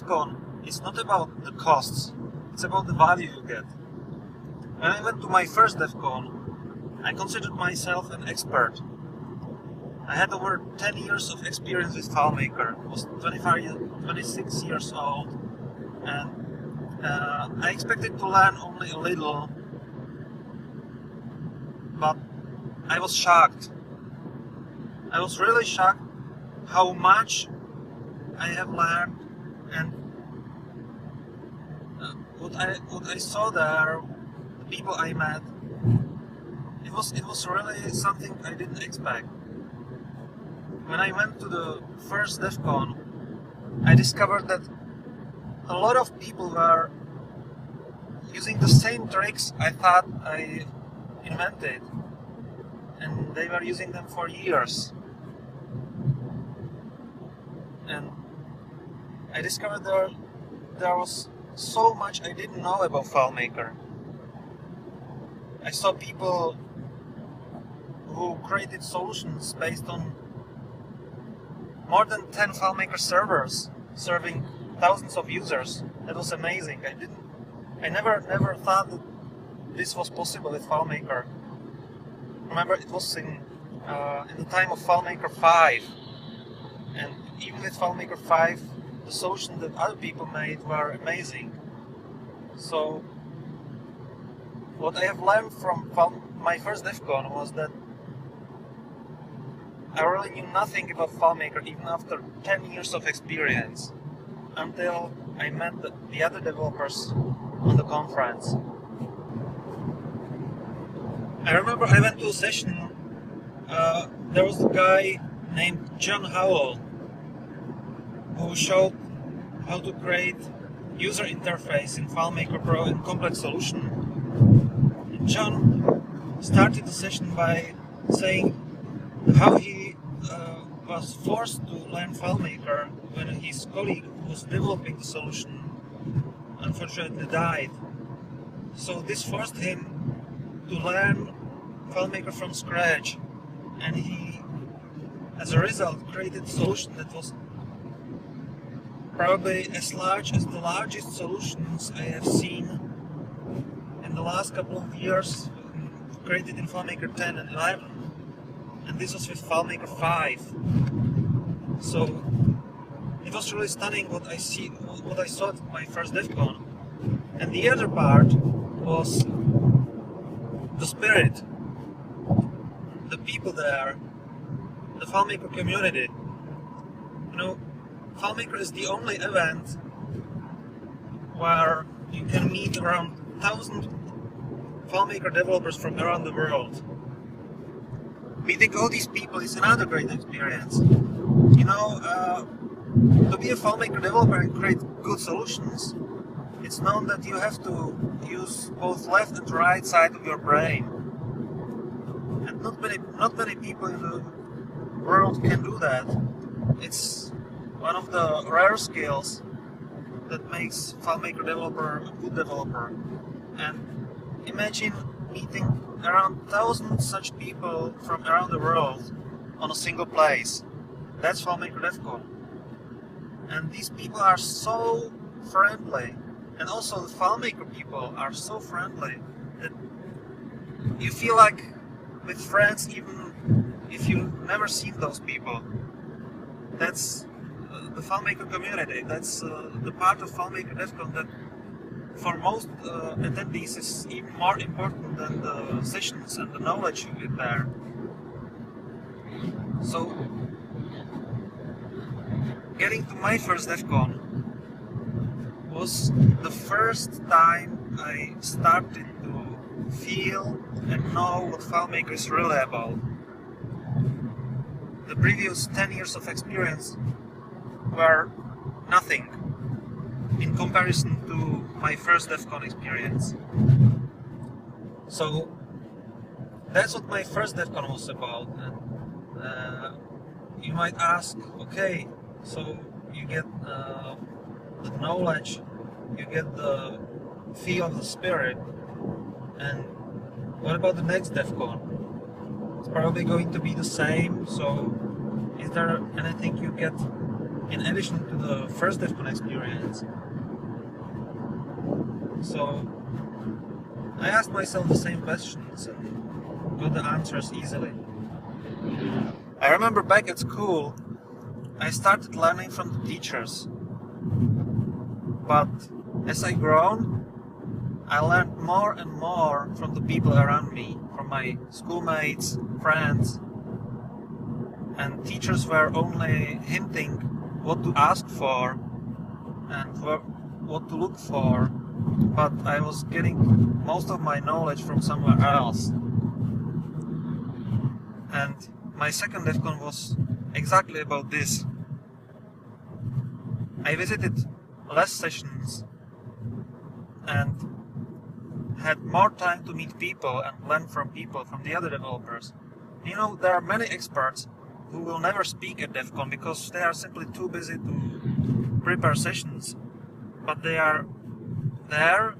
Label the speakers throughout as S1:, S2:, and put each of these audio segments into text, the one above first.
S1: DevCon is not about the costs, it's about the value you get. When I went to my first DevCon, I considered myself an expert. I had over 10 years of experience with FileMaker. I was 26 years old, and I expected to learn only a little, but I was shocked. I was really shocked how much I have learned, and what I saw there, the people I met, it was really something I didn't expect. When I went to the first DevCon, I discovered that a lot of people were using the same tricks I thought I invented, and they were using them for years. And I discovered there was so much I didn't know about FileMaker. I saw people who created solutions based on more than 10 FileMaker servers serving thousands of users. That was amazing. I never thought that this was possible with FileMaker. Remember, it was in the time of FileMaker 5, and even with FileMaker 5, the solutions that other people made were amazing. So, what I have learned from my first DevCon was that I really knew nothing about FileMaker even after 10 years of experience, until I met the other developers on the conference. I remember I went to a session, there was a guy named John Howell who showed how to create user interface in FileMaker Pro and complex solution. And John started the session by saying how he was forced to learn FileMaker when his colleague who was developing the solution unfortunately died. So this forced him to learn FileMaker from scratch, and he, as a result, created a solution that was probably as large as the largest solutions I have seen in the last couple of years, created in FileMaker 10 and 11. And this was with FileMaker 5. So it was really stunning what I saw at my first DevCon. And the other part was the spirit, the people there, the FileMaker community. You know, FileMaker is the only event where you can meet around 1,000 FileMaker developers from around the world. Meeting all these people is another great experience. You know, to be a FileMaker developer and create good solutions, it's known that you have to use both left and right side of your brain. And not many people in the world can do that. It's one of the rare skills that makes FileMaker developer a good developer. And imagine meeting around 1,000 such people from around the world on a single place. That's FileMaker DevCon. And these people are so friendly, and also the FileMaker people are so friendly that you feel like with friends even if you've never seen those people. That's the FileMaker community. That's the part of FileMaker DevCon that for most attendees is even more important than the sessions and the knowledge you get there. So, getting to my first DevCon was the first time I started to feel and know what FileMaker is really about. The previous 10 years of experience were nothing in comparison to my first DevCon experience. So that's what my first DevCon was about. And you might ask, okay, so you get the knowledge, you get the feel of the spirit, and what about the next DevCon? It's probably going to be the same, so is there anything you get in addition to the first DevCon experience. So I asked myself the same questions and got the answers easily. I remember back at school, I started learning from the teachers. But as I grown, I learned more and more from the people around me, from my schoolmates, friends, and teachers were only hinting what to ask for and what to look for, but I was getting most of my knowledge from somewhere else. And my second DevCon was exactly about this. I visited less sessions and had more time to meet people and learn from people, from the other developers. You know, there are many experts who will never speak at DevCon because they are simply too busy to prepare sessions, but they are there,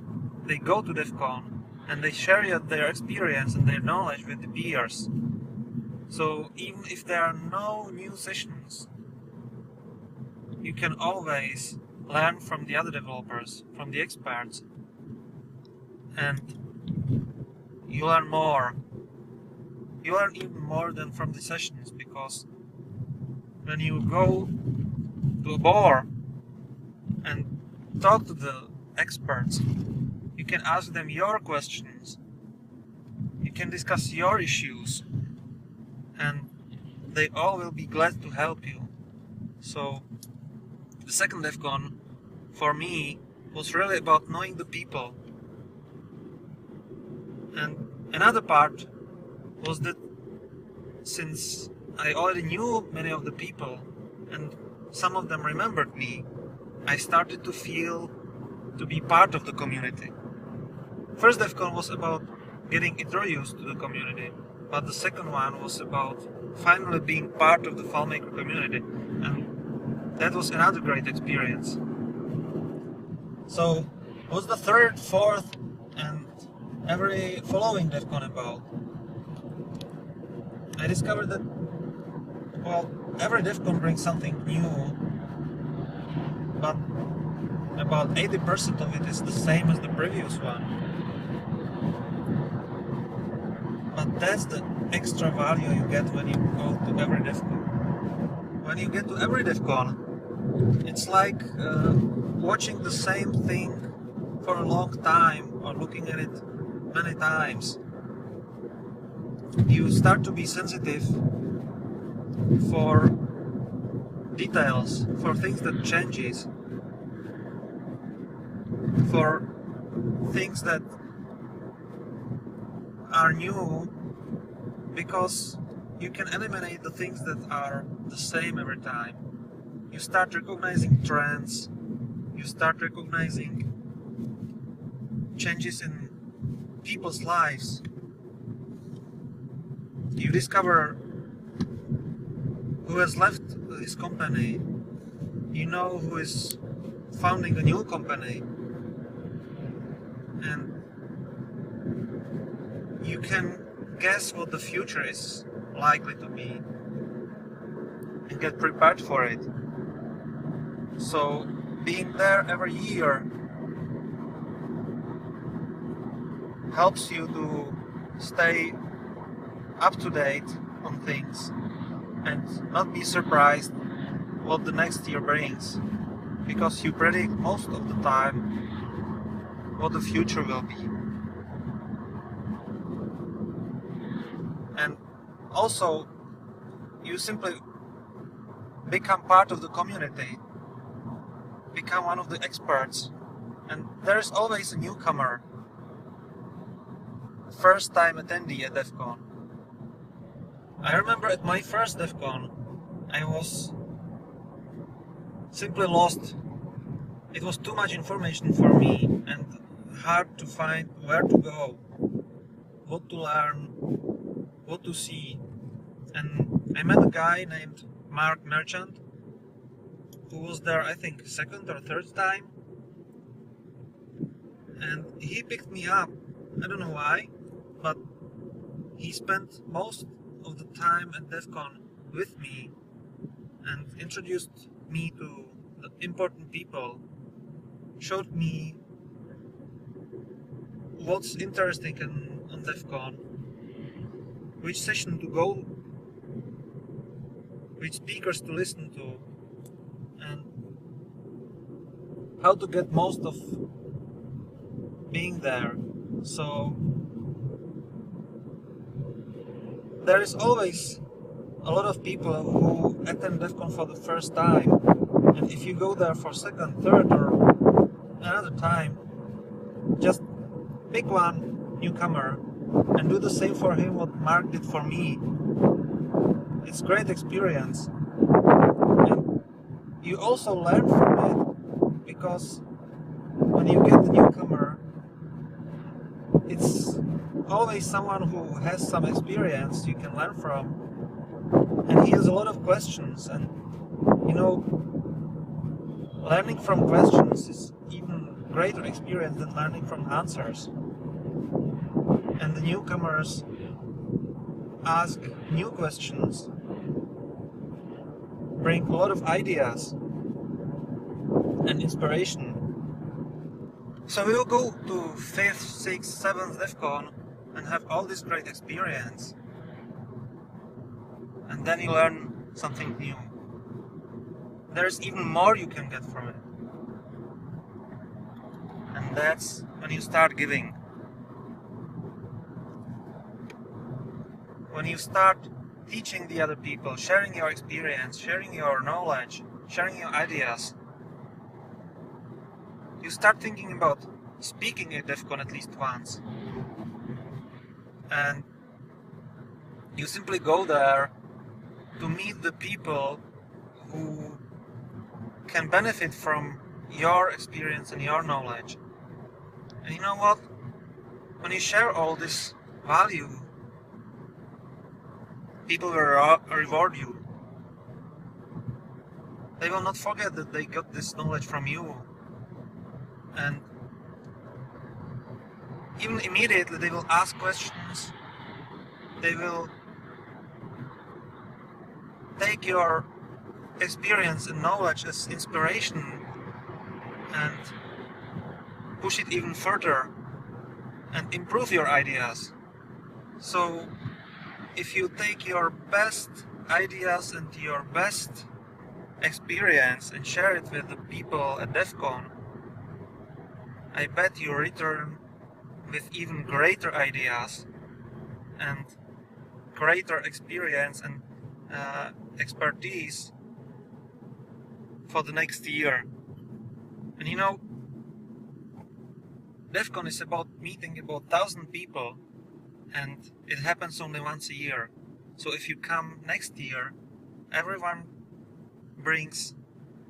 S1: they go to DevCon and they share their experience and their knowledge with the peers. So even if there are no new sessions, you can always learn from the other developers, from the experts, and you learn more. You learn even more than from the sessions, because when you go to a bar and talk to the experts, you can ask them your questions, you can discuss your issues, and they all will be glad to help you. So the second DevCon for me was really about knowing the people. And another part was that since I already knew many of the people and some of them remembered me, I started to feel to be part of the community. First DevCon was about getting introduced to the community, but the second one was about finally being part of the FileMaker community, and that was another great experience. So, what's the third, fourth, and every following DevCon about? I discovered that, well, every DevCon brings something new, but about 80% of it is the same as the previous one. But that's the extra value you get when you go to every DevCon. When you get to every DevCon, it's like watching the same thing for a long time or looking at it many times. You start to be sensitive for details, for things that changes, for things that are new, because you can eliminate the things that are the same every time. You start recognizing trends, you start recognizing changes in people's lives. You discover who has left his company, you know who is founding a new company, and you can guess what the future is likely to be and get prepared for it. So being there every year helps you to stay up to date on things and not be surprised what the next year brings, because you predict most of the time what the future will be. And also, you simply become part of the community, become one of the experts, and there's always a newcomer, first time attendee at DevCon. I remember at my first DevCon, I was simply lost. It was too much information for me and hard to find where to go, what to learn, what to see. And I met a guy named Mark Merchant, who was there, I think, second or third time. And he picked me up. I don't know why, but he spent most of the time at DevCon with me and introduced me to the important people, showed me what's interesting on DevCon, which session to go, which speakers to listen to, and how to get most of being there. So there is always a lot of people who attend DevCon for the first time, and if you go there for second, third, or another time, just pick one newcomer and do the same for him what Mark did for me. It's great experience, and you also learn from it, because when you get the newcomer, it's always someone who has some experience you can learn from, and he has a lot of questions, and you know, learning from questions is even greater experience than learning from answers. And the newcomers ask new questions, bring a lot of ideas and inspiration. So we will go to 5th, 6th, 7th DevCon and have all this great experience, and then you learn something new. There's even more you can get from it, and that's when you start giving. When you start teaching the other people, sharing your experience, sharing your knowledge, sharing your ideas, you start thinking about speaking at DevCon at least once. And you simply go there to meet the people who can benefit from your experience and your knowledge. And you know what? When you share all this value, people will reward you. They will not forget that they got this knowledge from you. And even immediately they will ask questions. They will take your experience and knowledge as inspiration and push it even further and improve your ideas. So if you take your best ideas and your best experience and share it with the people at DevCon, I bet you return with even greater ideas and greater experience and expertise for the next year. And you know, DevCon is about meeting about 1,000 people, and it happens only once a year. So if you come next year, everyone brings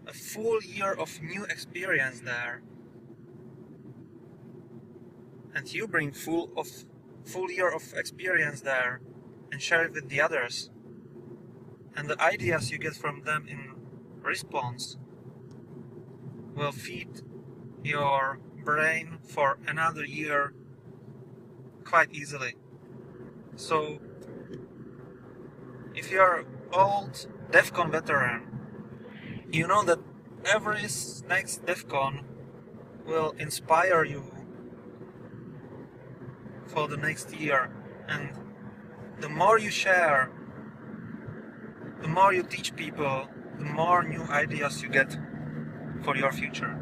S1: a full year of new experience there, and you bring full year of experience there and share it with the others, and the ideas you get from them in response will feed your brain for another year quite easily. So if you're old DevCon veteran, you know that every next DevCon will inspire you for the next year, and the more you share, the more you teach people, the more new ideas you get for your future.